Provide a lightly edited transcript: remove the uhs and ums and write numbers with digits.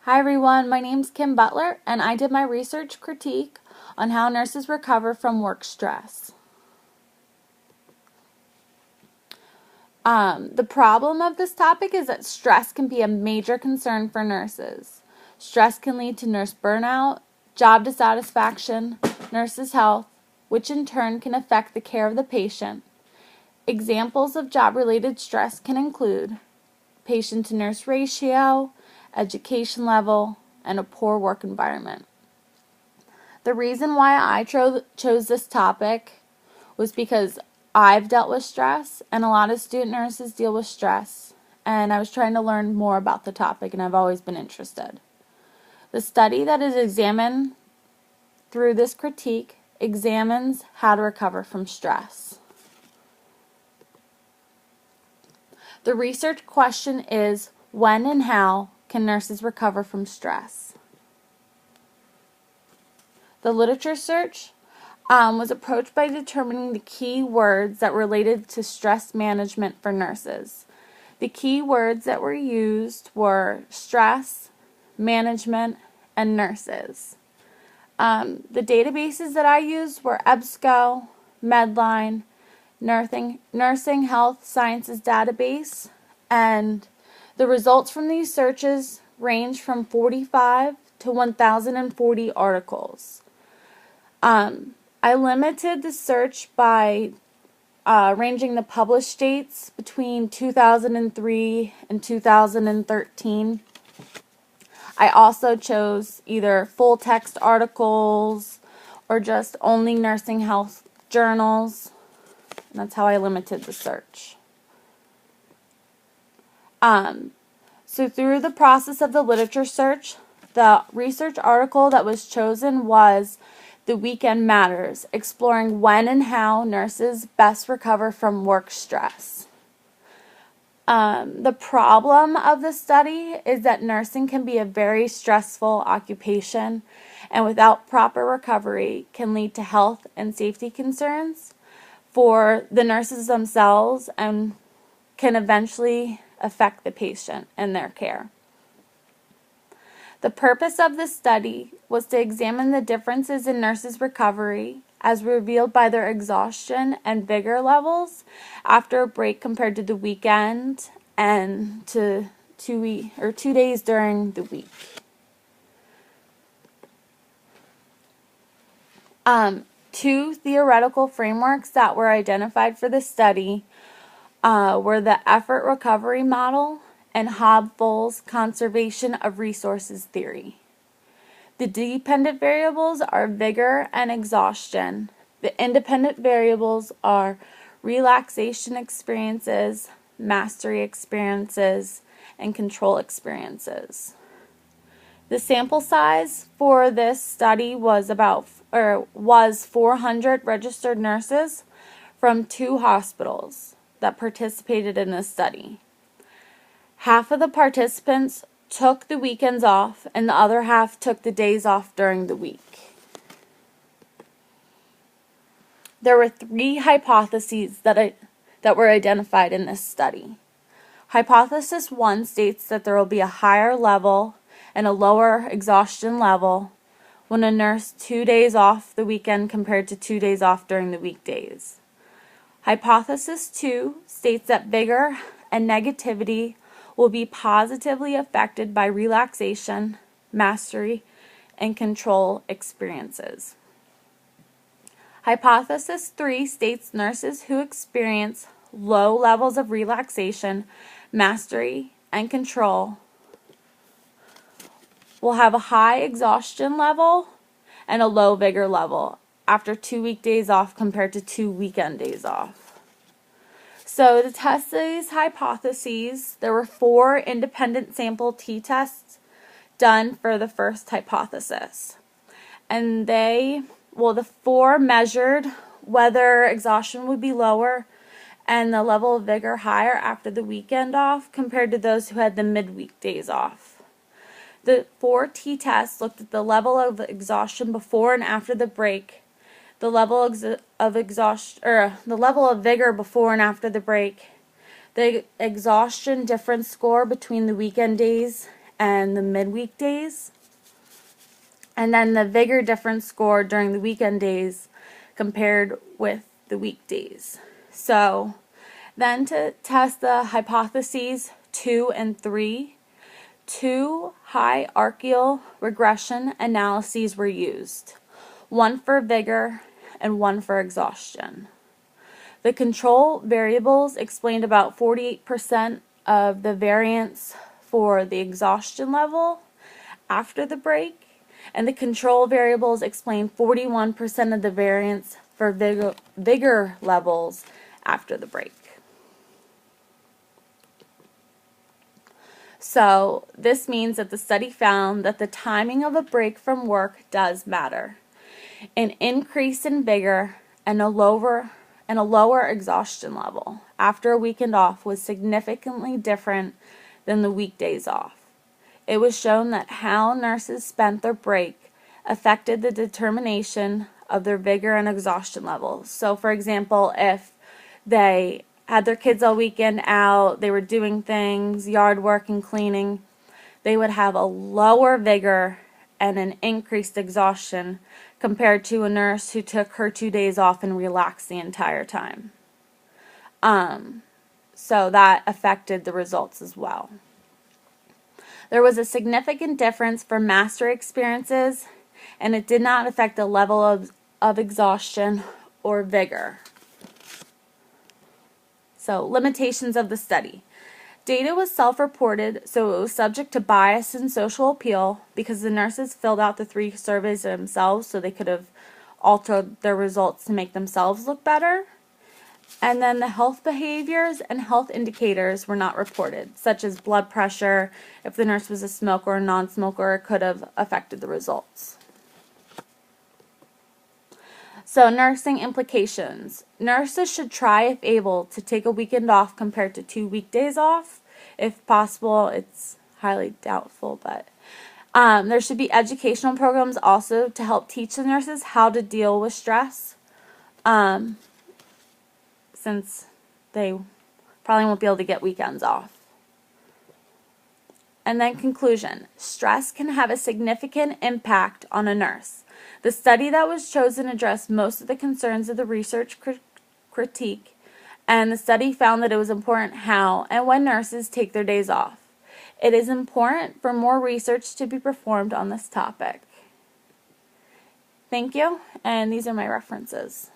Hi everyone, my name's Kim Butler and I did my research critique on how nurses recover from work stress. The problem of this topic is that stress can be a major concern for nurses. Stress can lead to nurse burnout, job dissatisfaction, nurses' health, which in turn can affect the care of the patient. Examples of job-related stress can include patient-to-nurse ratio, education level, and a poor work environment. The reason why I chose this topic was because I've dealt with stress, and a lot of student nurses deal with stress, and I was trying to learn more about the topic, and I've always been interested. The study that is examined through this critique examines how to recover from stress. The research question is, when and how can nurses recover from stress? The literature search was approached by determining the key words that related to stress management for nurses. The key words that were used were stress, management, and nurses. The databases that I used were EBSCO, Medline, Nursing Health Sciences Database, and the results from these searches range from 45 to 1,040 articles. I limited the search by ranging the published dates between 2003 and 2013. I also chose either full text articles or just only nursing health journals. And that's how I limited the search. So through the process of the literature search, the research article that was chosen was The Weekend Matters, exploring when and how nurses best recover from work stress. The problem of the study is that nursing can be a very stressful occupation, and without proper recovery can lead to health and safety concerns for the nurses themselves and can eventually affect the patient and their care. The purpose of this study was to examine the differences in nurses' recovery as revealed by their exhaustion and vigor levels after a break compared to the weekend and to 2 days during the week. Two theoretical frameworks that were identified for this study were the effort recovery model and Hobsbawm's conservation of resources theory. The dependent variables are vigor and exhaustion. The independent variables are relaxation experiences, mastery experiences, and control experiences. The sample size for this study was 400 registered nurses from 2 hospitals that participated in this study. Half of the participants took the weekends off, and the other half took the days off during the week. There were 3 hypotheses that were identified in this study. Hypothesis 1 states that there will be a higher level and a lower exhaustion level when a nurse 2 days off the weekend compared to 2 days off during the weekdays. Hypothesis 2 states that vigor and negativity will be positively affected by relaxation, mastery, and control experiences. Hypothesis 3 states nurses who experience low levels of relaxation, mastery, and control will have a high exhaustion level and a low vigor level after 2 weekdays off compared to 2 weekend days off. So to test these hypotheses, there were 4 independent sample t-tests done for the first hypothesis. And the 4 measured whether exhaustion would be lower and the level of vigor higher after the weekend off compared to those who had the midweek days off. The 4 t-tests looked at the level of exhaustion before and after the break, the level of vigor before and after the break, the exhaustion difference score between the weekend days, and the midweek days. And then the vigor difference scored during the weekend days compared with the weekdays. So then to test the hypotheses 2 and 3, 2 hierarchical regression analyses were used, one for vigor and one for exhaustion. The control variables explained about 48% of the variance for the exhaustion level after the break, and the control variables explain 41% of the variance for vigor levels after the break. So this means that the study found that the timing of a break from work does matter. An increase in vigor and a lower exhaustion level after a weekend off was significantly different than the weekdays off. It was shown that how nurses spent their break affected the determination of their vigor and exhaustion levels. So, for example, if they had their kids all weekend out, they were doing things, yard work and cleaning, they would have a lower vigor and an increased exhaustion compared to a nurse who took her 2 days off and relaxed the entire time. So that affected the results as well. There was a significant difference for mastery experiences, and it did not affect the level of exhaustion or vigor. So, limitations of the study. Data was self-reported, so it was subject to bias and social appeal because the nurses filled out the 3 surveys themselves, so they could have altered their results to make themselves look better. And then the health behaviors and health indicators were not reported, such as blood pressure. If the nurse was a smoker or non-smoker, it could have affected the results. So, nursing implications. Nurses should try, if able, to take a weekend off compared to 2 weekdays off. If possible, it's highly doubtful, but there should be educational programs also to help teach the nurses how to deal with stress, since they probably won't be able to get weekends off. And then conclusion. Stress can have a significant impact on a nurse. The study that was chosen addressed most of the concerns of the research critique, and the study found that it was important how and when nurses take their days off. It is important for more research to be performed on this topic. Thank you, and these are my references.